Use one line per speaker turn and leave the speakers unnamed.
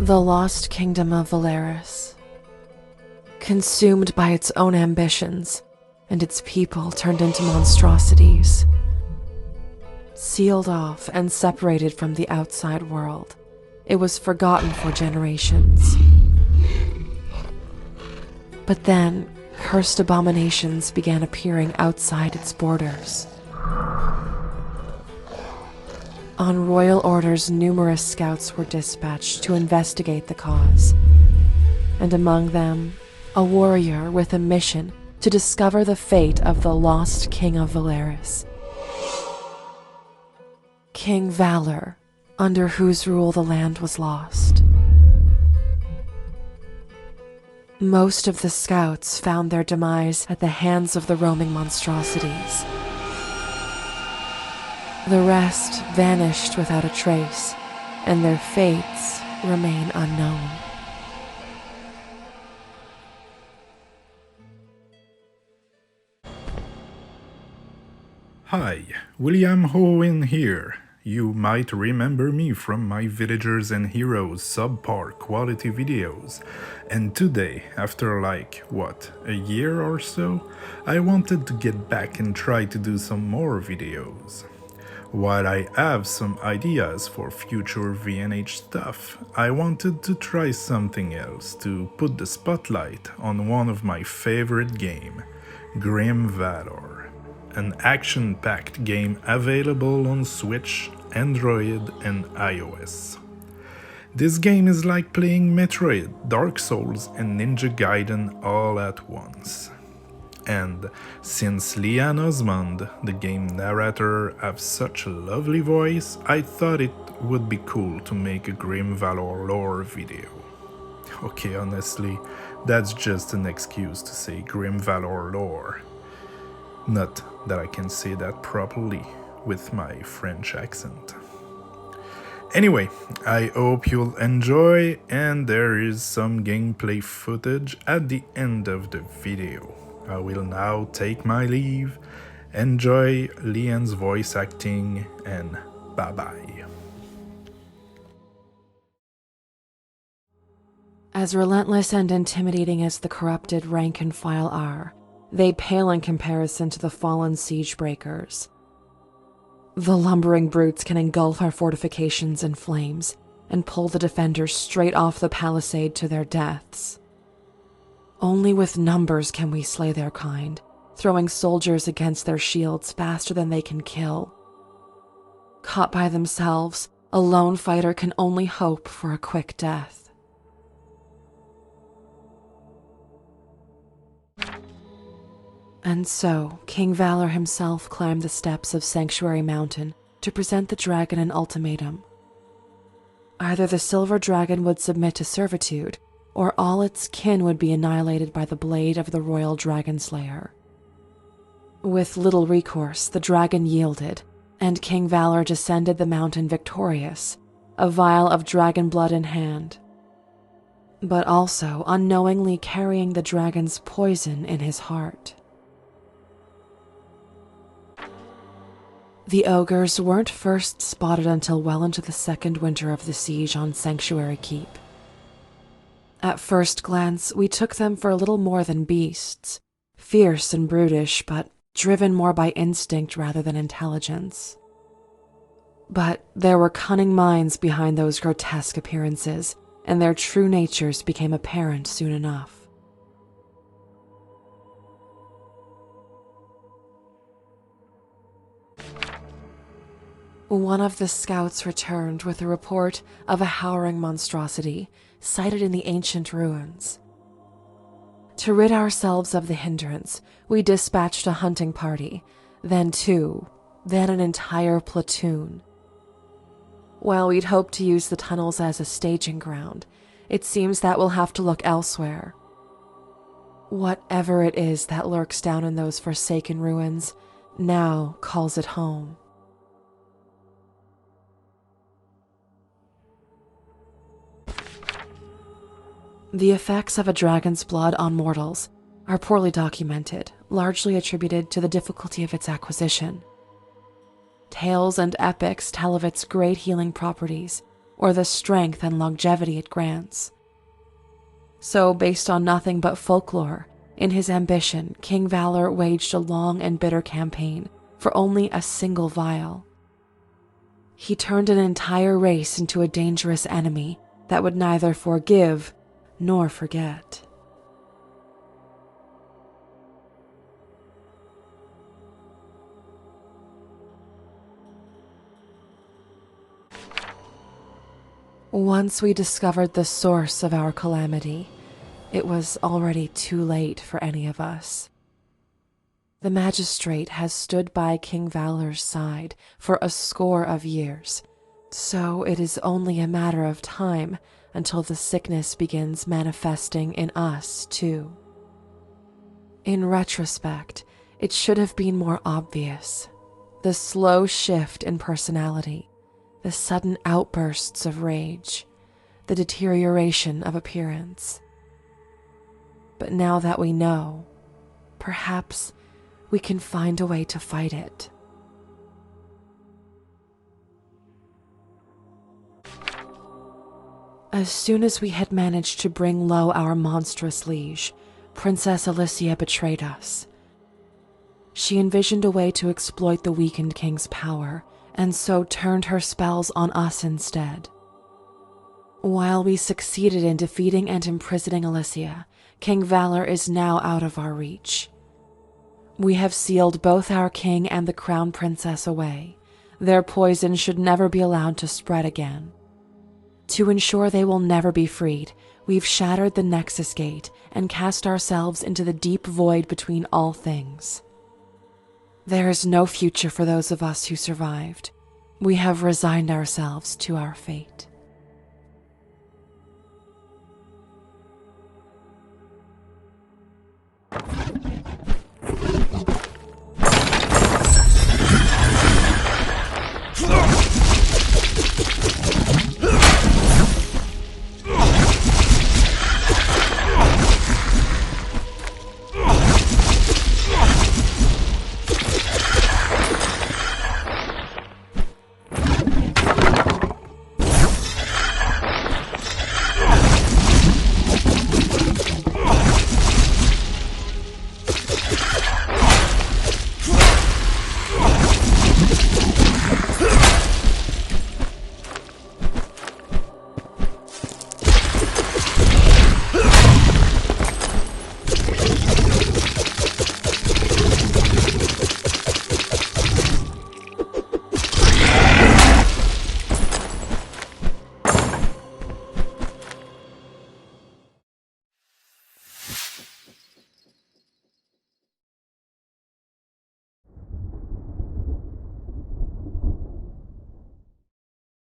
The lost kingdom of Valeris. Consumed by its own ambitions, and its people turned into monstrosities. Sealed off and separated from the outside world, it was forgotten for generations. But then, cursed abominations began appearing outside its borders. On royal orders, numerous scouts were dispatched to investigate the cause, and among them, a warrior with a mission to discover the fate of the lost king of Valeris. King Valor, under whose rule the land was lost. Most of the scouts found their demise at the hands of the roaming monstrosities. The rest vanished without a trace, and their fates remain unknown.
Hi, William Hohen here. You might remember me from my Villagers and Heroes subpar quality videos. And today, after a year or so, I wanted to get back and try to do some more videos. While I have some ideas for future VNH stuff, I wanted to try something else to put the spotlight on one of my favorite games, Grimvalor. An action-packed game available on Switch, Android, and iOS. This game is like playing Metroid, Dark Souls, and Ninja Gaiden all at once. And since Leanne Osmond, the game narrator, has such a lovely voice, I thought it would be cool to make a Grimvalor lore video. Okay, honestly, that's just an excuse to say Grimvalor lore. Not that I can say that properly with my French accent. Anyway, I hope you'll enjoy, and there is some gameplay footage at the end of the video. I will now take my leave. Enjoy Leanne's voice acting, and bye-bye.
As relentless and intimidating as the corrupted rank and file are, they pale in comparison to the fallen siege breakers. The lumbering brutes can engulf our fortifications in flames and pull the defenders straight off the palisade to their deaths. Only with numbers can we slay their kind, throwing soldiers against their shields faster than they can kill. Caught by themselves, a lone fighter can only hope for a quick death. And so, King Valor himself climbed the steps of Sanctuary Mountain to present the dragon an ultimatum. Either the silver dragon would submit to servitude, or all its kin would be annihilated by the blade of the royal dragon slayer. With little recourse, the dragon yielded, and King Valor descended the mountain victorious, a vial of dragon blood in hand, but also unknowingly carrying the dragon's poison in his heart. The ogres weren't first spotted until well into the second winter of the siege on Sanctuary Keep. At first glance, we took them for little more than beasts, fierce and brutish, but driven more by instinct rather than intelligence. But there were cunning minds behind those grotesque appearances, and their true natures became apparent soon enough. One of the scouts returned with a report of a howling monstrosity sighted in the ancient ruins. To rid ourselves of the hindrance, we dispatched a hunting party, then two, then an entire platoon. While we'd hoped to use the tunnels as a staging ground, it seems that we'll have to look elsewhere. Whatever it is that lurks down in those forsaken ruins now calls it home. The effects of a dragon's blood on mortals are poorly documented, largely attributed to the difficulty of its acquisition. Tales and epics tell of its great healing properties, or the strength and longevity it grants. So, based on nothing but folklore, in his ambition, King Valor waged a long and bitter campaign for only a single vial. He turned an entire race into a dangerous enemy that would neither forgive nor forget. Once we discovered the source of our calamity, it was already too late for any of us. The magistrate has stood by King Valor's side for a score of years, so it is only a matter of time until the sickness begins manifesting in us too. In retrospect, it should have been more obvious. The slow shift in personality, the sudden outbursts of rage, the deterioration of appearance. But now that we know, perhaps we can find a way to fight it. As soon as we had managed to bring low our monstrous liege, Princess Alicia betrayed us. She envisioned a way to exploit the weakened king's power, and so turned her spells on us instead. While we succeeded in defeating and imprisoning Alicia, King Valor is now out of our reach. We have sealed both our king and the crown princess away. Their poison should never be allowed to spread again. To ensure they will never be freed, we've shattered the Nexus Gate and cast ourselves into the deep void between all things. There is no future for those of us who survived. We have resigned ourselves to our fate.